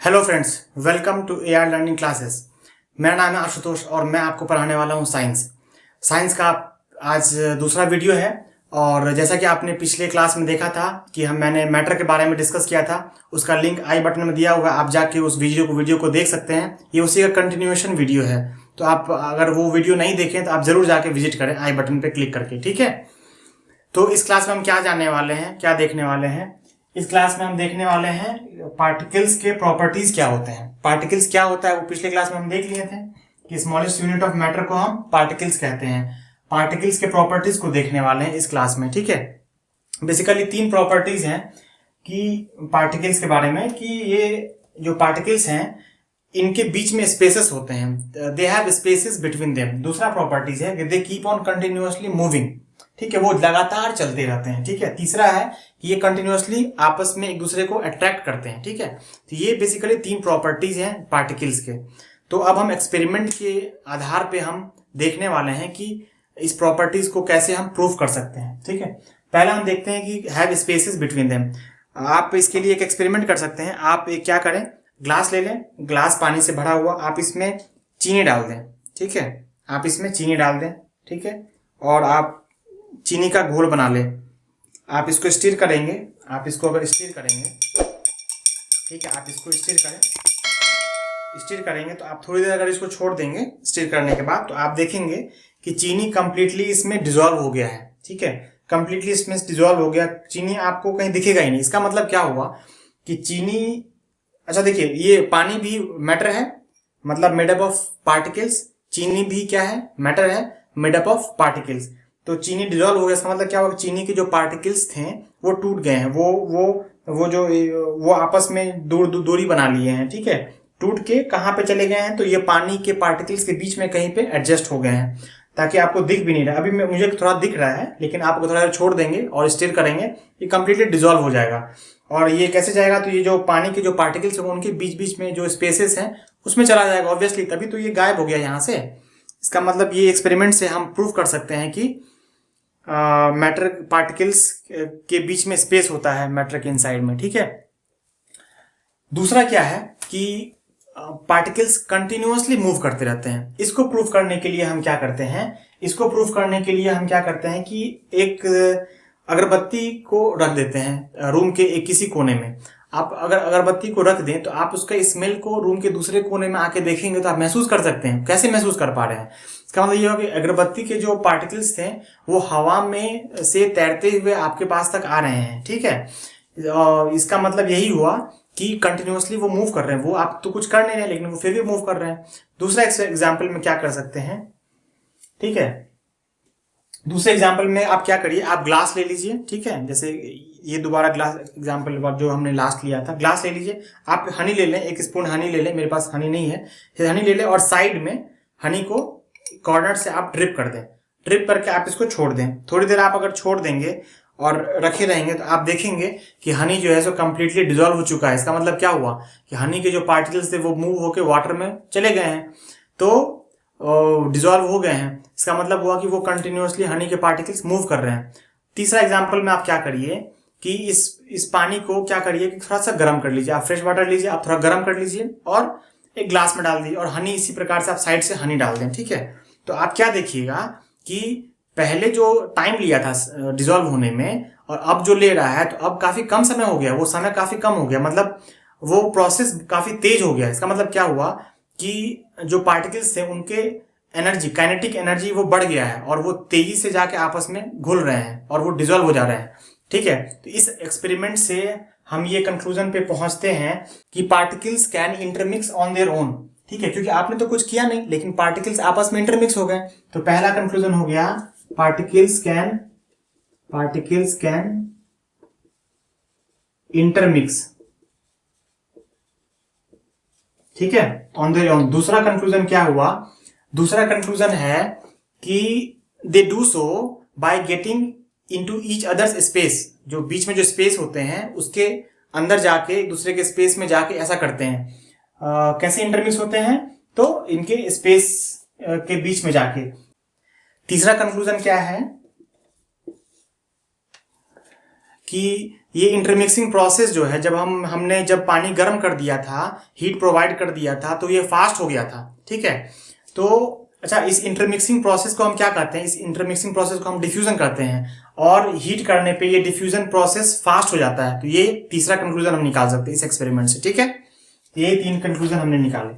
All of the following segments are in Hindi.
Hello friends, welcome to AR learning classes. मेरा नाम है आशुतोष और मैं आपको पढ़ाने वाला हूँ साइंस का आज दूसरा वीडियो है। और जैसा कि आपने पिछले क्लास में देखा था कि मैंने मैटर के बारे में डिस्कस किया था, उसका लिंक आई बटन में दिया हुआ है, आप जाके उस वीडियो को देख सकते हैं। ये उसी का कंटिन्यूएशन वीडियो है, तो आप अगर वो वीडियो नहीं देखें तो आप जरूर जाके विजिट करें आई बटन पर क्लिक करके, ठीक है। तो इस क्लास में हम क्या जानने वाले हैं, क्या देखने वाले हैं? इस क्लास में हम देखने वाले हैं पार्टिकल्स के प्रॉपर्टीज क्या होते हैं। पार्टिकल्स क्या होता है वो पिछले क्लास में हम देख लिए थे कि स्मॉलेस्ट यूनिट ऑफ मैटर को हम पार्टिकल्स कहते हैं। पार्टिकल्स के प्रॉपर्टीज को देखने वाले हैं इस क्लास में, ठीक है। बेसिकली 3 प्रॉपर्टीज हैं कि पार्टिकल्स के बारे में, कि ये जो पार्टिकल्स हैं इनके बीच में स्पेसेस होते हैं, they have spaces between them. दूसरा प्रॉपर्टीज है कि they keep on continuously moving, ठीक है, वो लगातार चलते रहते हैं, ठीक है। तीसरा है कि ये कंटिन्यूअसली आपस में एक दूसरे को अट्रैक्ट करते हैं, ठीक है। तो ये बेसिकली 3 प्रॉपर्टीज हैं पार्टिकल्स के। तो अब हम एक्सपेरिमेंट के आधार पे हम देखने वाले हैं कि इस प्रॉपर्टीज को कैसे हम प्रूव कर सकते हैं, ठीक है। पहला हम देखते हैं कि हैव स्पेसेस बिटवीन देम। आप इसके लिए एक एक्सपेरिमेंट कर सकते हैं। आप एक क्या करें, ग्लास ले लें, ग्लास पानी से भरा हुआ, आप इसमें चीनी डाल दें, ठीक है। आप इसमें चीनी डाल दें, ठीक है, और आप चीनी का घोल बना लें। आप इसको स्टीर करेंगे, आप इसको अगर स्टीर करेंगे, ठीक है, आप इसको स्टीर करेंगे तो आप थोड़ी देर अगर इसको छोड़ देंगे स्टीर करने के बाद, तो आप देखेंगे कि चीनी कंप्लीटली इसमें डिजॉल्व हो गया है, ठीक है। कंप्लीटली इसमें डिजॉल्व हो गया, चीनी आपको कहीं दिखेगा ही नहीं। इसका मतलब क्या हुआ कि चीनी, अच्छा देखिए, ये पानी भी मैटर है, मतलब मेड अप ऑफ पार्टिकल्स। चीनी भी क्या है, मैटर है, मेड अप ऑफ पार्टिकल्स। तो चीनी डिजॉल्व हो गया, इसका मतलब क्या होगा, चीनी के जो पार्टिकल्स थे वो टूट गए हैं, वो आपस में दूरी बना लिए हैं, ठीक है। टूट के कहाँ पे चले गए हैं, तो ये पानी के पार्टिकल्स के बीच में कहीं पे एडजस्ट हो गए हैं, ताकि आपको दिख भी नहीं रहा। अभी मुझे थोड़ा दिख रहा है, लेकिन आप थोड़ा देर छोड़ देंगे और स्टीर करेंगे, ये कंप्लीटली डिजॉल्व हो जाएगा। और ये कैसे जाएगा, तो ये जो पानी के जो पार्टिकल्स हैं उनके बीच बीच में जो स्पेसेस हैं उसमें चला जाएगा ऑब्वियसली, तभी तो ये गायब हो गया यहाँ से। इसका मतलब ये एक्सपेरिमेंट से हम प्रूव कर सकते हैं कि मैटर पार्टिकल्स के बीच में स्पेस होता है मैटर के इनसाइड में, ठीक है। दूसरा क्या है कि पार्टिकल्स कंटिन्यूअसली मूव करते रहते हैं। इसको प्रूव करने के लिए हम क्या करते हैं कि एक अगरबत्ती को रख देते हैं रूम के एक किसी कोने में। आप अगर अगरबत्ती को रख दें तो आप उसका स्मेल को रूम के दूसरे कोने में आके देखेंगे तो आप महसूस कर सकते हैं। कैसे महसूस कर पा रहे हैं, इसका मतलब ये हो कि अगरबत्ती के जो पार्टिकल्स थे वो हवा में से तैरते हुए आपके पास तक आ रहे हैं, ठीक है। इसका मतलब यही हुआ कि कंटिन्यूअसली वो मूव कर रहे हैं। वो आप तो कुछ कर नहीं रहे, लेकिन वो फिर भी मूव कर रहे हैं। दूसरा एग्जाम्पल में क्या कर सकते हैं, ठीक है। दूसरे एग्जाम्पल में आप क्या करिए, आप ग्लास ले लीजिए, ठीक है। जैसे ये दोबारा ग्लास एग्जाम्पल जो हमने लास्ट लिया था, ग्लास ले लीजिए, आप हनी ले लें, 1 स्पून हनी ले लें। मेरे पास हनी नहीं है, हनी ले लें और साइड में हनी को कॉर्नर से आप ड्रिप कर दें। ड्रिप करके आप इसको छोड़ दें। थोड़ी देर आप अगर छोड़ देंगे और रखे रहेंगे तो आप देखेंगे कि हनी जो है सो कंप्लीटली डिजॉल्व हो चुका है। इसका मतलब क्या हुआ कि हनी के जो पार्टिकल्स थे वो मूव होकर वाटर में चले गए हैं, तो डिजॉल्व हो गए हैं। इसका मतलब हुआ कि वो कंटिन्यूअसली हनी के पार्टिकल्स मूव कर रहे हैं। तीसरा एग्जांपल में आप क्या करिए कि इस पानी को क्या करिए कि थोड़ा सा गर्म कर लीजिए। आप फ्रेश वाटर लीजिए, आप थोड़ा गर्म कर लीजिए और एक ग्लास में डाल दीजिए और हनी इसी प्रकार से आप साइड से हनी डाल दें, ठीक है। तो आप क्या देखिएगा कि पहले जो टाइम लिया था डिजॉल्व होने में और अब जो ले रहा है, तो अब काफी कम समय हो गया, वो समय काफी कम हो गया, मतलब वो प्रोसेस काफी तेज हो गया। इसका मतलब क्या हुआ कि जो पार्टिकल्स थे उनके एनर्जी, काइनेटिक एनर्जी वो बढ़ गया है और वो तेजी से जाके आपस में घुल रहे हैं और वो डिजॉल्व हो जा रहे हैं, ठीक है। तो इस एक्सपेरिमेंट से हम ये कंक्लूजन पे पहुंचते हैं कि particles can intermix on their own, ठीक है, क्योंकि आपने तो कुछ किया नहीं, लेकिन पार्टिकल्स आपस में इंटरमिक्स हो गए। तो पहला कंक्लूजन हो गया, पार्टिकल्स कैन इंटरमिक्स, ठीक है, ऑन देयर ओन। दूसरा कंक्लूजन क्या हुआ, दूसरा कंक्लूजन है कि they do so by getting into each others space. जो बीच में जो स्पेस होते हैं उसके अंदर जाके, एक दूसरे के स्पेस में जाके ऐसा करते हैं। कैसे इंटरमिक्स होते हैं, तो इनके स्पेस के बीच में जाके। तीसरा कंक्लूजन क्या है कि ये इंटरमिक्सिंग प्रोसेस जो है, जब हमने जब पानी गर्म कर दिया था, हीट प्रोवाइड कर दिया था, तो ये फास्ट हो गया था। ठीक है, तो अच्छा, इस इंटरमिक्सिंग प्रोसेस को हम क्या कहते हैं? इस इंटरमिक्सिंग प्रोसेस को हम डिफ्यूजन कहते हैं, और हीट करने पे ये डिफ्यूजन प्रोसेस फास्ट हो जाता है। तो ये तीसरा कंक्लूजन हम निकाल सकते हैं इस एक्सपेरिमेंट से। ठीक है, ये 3 कंक्लूजन हमने निकाले।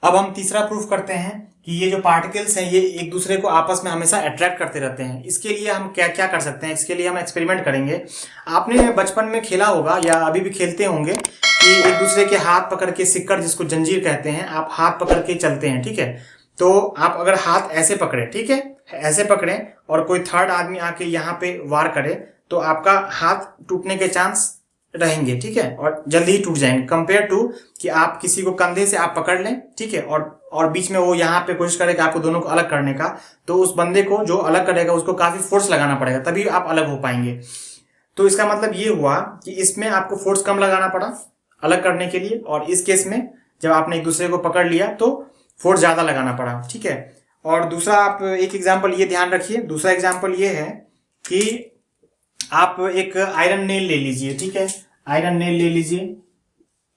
अब हम तीसरा प्रूफ करते हैं कि ये जो पार्टिकल्स हैं ये एक दूसरे को आपस में हमेशा अट्रैक्ट करते रहते हैं। इसके लिए हम क्या क्या कर सकते हैं? इसके लिए हम एक्सपेरिमेंट करेंगे। आपने बचपन में खेला होगा या अभी भी खेलते होंगे कि एक दूसरे के हाथ पकड़ के, सिक्कर जिसको जंजीर कहते हैं, आप हाथ पकड़ के चलते हैं। ठीक है, तो आप अगर हाथ ऐसे पकड़े, ठीक है, ऐसे पकड़े, और कोई थर्ड आदमी आके यहाँ पे वार करे, तो आपका हाथ टूटने के चांस रहेंगे। ठीक है, और जल्दी ही टूट जाएंगे, कंपेयर टू कि आप किसी को कंधे से आप पकड़ लें, ठीक है, और बीच में वो यहाँ पे कोशिश करेगा आपको दोनों को अलग करने का, तो उस बंदे को जो अलग करेगा उसको काफी फोर्स लगाना पड़ेगा, तभी आप अलग हो पाएंगे। तो इसका मतलब ये हुआ कि इसमें आपको फोर्स कम लगाना पड़ा अलग करने के लिए, और इस केस में जब आपने एक दूसरे को पकड़ लिया तो फोर्स ज्यादा लगाना पड़ा। ठीक है, और दूसरा आप एक एग्जाम्पल ये ध्यान रखिए, दूसरा एग्जाम्पल ये है कि आप एक आयरन नेल ले लीजिए। ठीक है, आयरन नेल ले लीजिए।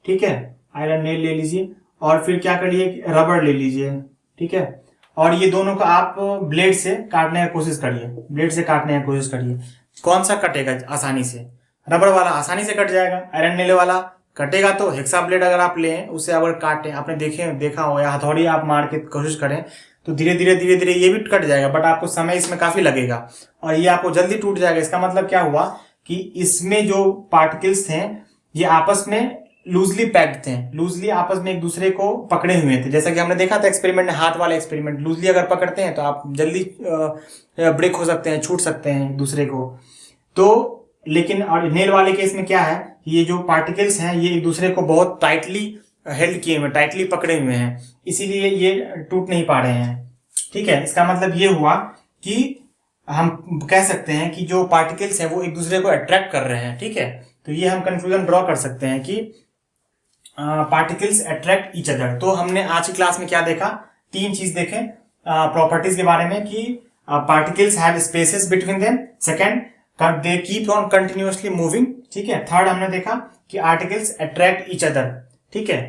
ठीक है, आयरन नेल ले लीजिए, और फिर क्या करिए, रबर ले लीजिए। ठीक है, और ये दोनों को आप ब्लेड से काटने की कोशिश करिए, ब्लेड से काटने की कोशिश करिए। कौन सा कटेगा आसानी से? रबर वाला आसानी से कट जाएगा, आयरन नेल वाला कटेगा। तो हेक्सा ब्लेड अगर आप लें, उससे अगर काटें, आपने देखा हो, या हथौड़ी आप मार के कोशिश करें, तो धीरे धीरे ये भी कट जाएगा, बट आपको समय इसमें काफी लगेगा, और ये आपको जल्दी टूट जाएगा। इसका मतलब क्या हुआ कि इसमें जो पार्टिकल्स थे ये आपस में लूजली पैक्ड थे, लूजली आपस में एक दूसरे को पकड़े हुए थे। जैसा कि हमने देखा था एक्सपेरिमेंट में, हाथ वाला एक्सपेरिमेंट, लूजली अगर पकड़ते हैं तो आप जल्दी ब्रेक हो सकते हैं, छूट सकते हैं एक दूसरे को। तो लेकिन और नेल वाले केस में क्या है, ये जो पार्टिकल्स हैं ये एक दूसरे को बहुत टाइटली हेल्ड किए हुए, टाइटली पकड़े हुए हैं, इसीलिए ये टूट नहीं पा रहे हैं। ठीक है, इसका मतलब ये हुआ कि हम कह सकते हैं कि जो पार्टिकल्स हैं वो एक दूसरे को अट्रैक्ट कर रहे हैं। ठीक है, तो ये हम कंक्लूजन ड्रॉ कर सकते हैं कि पार्टिकल्स अट्रैक्ट ईच अदर। तो हमने आज की क्लास में क्या देखा? 3 चीज देखे प्रॉपर्टीज के बारे में, कि particles have spaces between them, second they keep on continuously moving. ठीक है, थर्ड हमने देखा कि आर्टिकल्स अट्रैक्ट ईच अदर। ठीक है,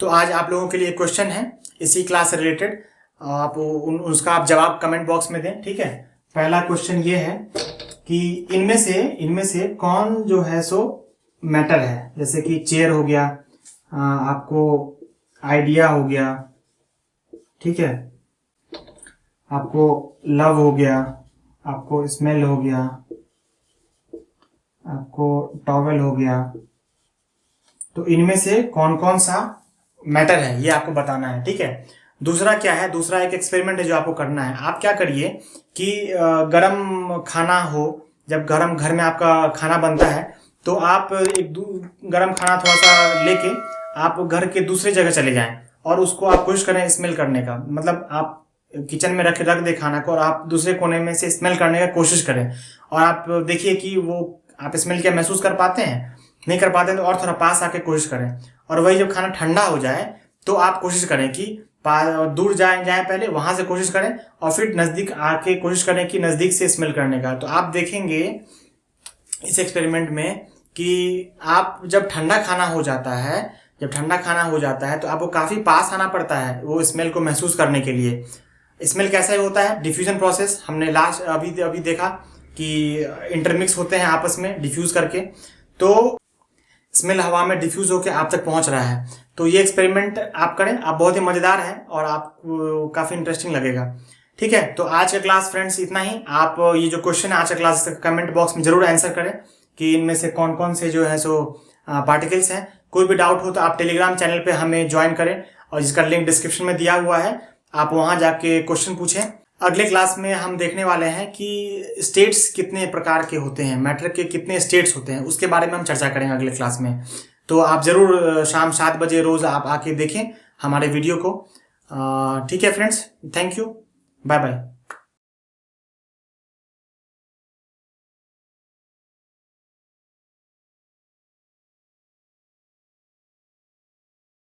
तो आज आप लोगों के लिए क्वेश्चन है इसी क्लास से रिलेटेड, आप उसका आप जवाब कमेंट बॉक्स में दें। ठीक है, पहला क्वेश्चन ये है कि इनमें से कौन जो है सो मैटर है? जैसे कि चेयर हो गया, आपको आइडिया हो गया, ठीक है, आपको लव हो गया, आपको स्मेल हो गया, आपको टॉवेल हो गया। तो इनमें से कौन कौन सा मैटर है ये आपको बताना है। ठीक है, दूसरा क्या है? दूसरा एक एक्सपेरिमेंट है जो आपको करना है। आप क्या करिए कि गरम खाना हो, जब गरम घर में आपका खाना बनता है, तो आप एक गरम खाना थोड़ा सा लेके आप घर के दूसरे जगह चले जाएं, और उसको आप कोशिश करें स्मेल करने का। मतलब आप किचन में रख दे खाना को, और आप दूसरे कोने में से स्मेल करने का कोशिश करें, और आप देखिए कि वो आप स्मेल क्या महसूस कर पाते हैं। नहीं कर पाते हैं तो और थोड़ा पास आके कोशिश करें, और वही जब खाना ठंडा हो जाए तो आप कोशिश करें कि दूर जाए पहले, वहां से कोशिश करें, और फिर नजदीक आके कोशिश करें कि नजदीक से स्मेल करने का। तो आप देखेंगे इस एक्सपेरिमेंट में कि आप जब ठंडा खाना हो जाता है तो आपको काफी पास आना पड़ता है वो स्मेल को महसूस करने के लिए। स्मेल कैसा ही होता है? Diffusion process. हमने लास्ट अभी देखा कि इंटरमिक्स होते हैं आपस में डिफ्यूज करके, तो स्मेल हवा में डिफ्यूज होकर आप तक पहुंच रहा है। तो ये एक्सपेरिमेंट आप करें, आप बहुत ही मजेदार है और आपको काफी इंटरेस्टिंग लगेगा। ठीक है, तो आज का क्लास फ्रेंड्स इतना ही। आप ये जो क्वेश्चन है आज का क्लास कमेंट बॉक्स में जरूर आंसर करें कि इनमें से कौन कौन से जो है सो पार्टिकल्स हैं। कोई भी डाउट हो तो आप टेलीग्राम चैनल पे हमें ज्वाइन करें, और जिसका लिंक डिस्क्रिप्शन में दिया हुआ है, आप वहां जाके क्वेश्चन पूछें। अगले क्लास में हम देखने वाले हैं कि स्टेट्स कितने प्रकार के होते हैं, मैटर के कितने स्टेट्स होते हैं, उसके बारे में हम चर्चा करेंगे अगले क्लास में। तो आप जरूर शाम 7 बजे रोज आप आके देखें हमारे वीडियो को। ठीक है friends, thank you, bye bye.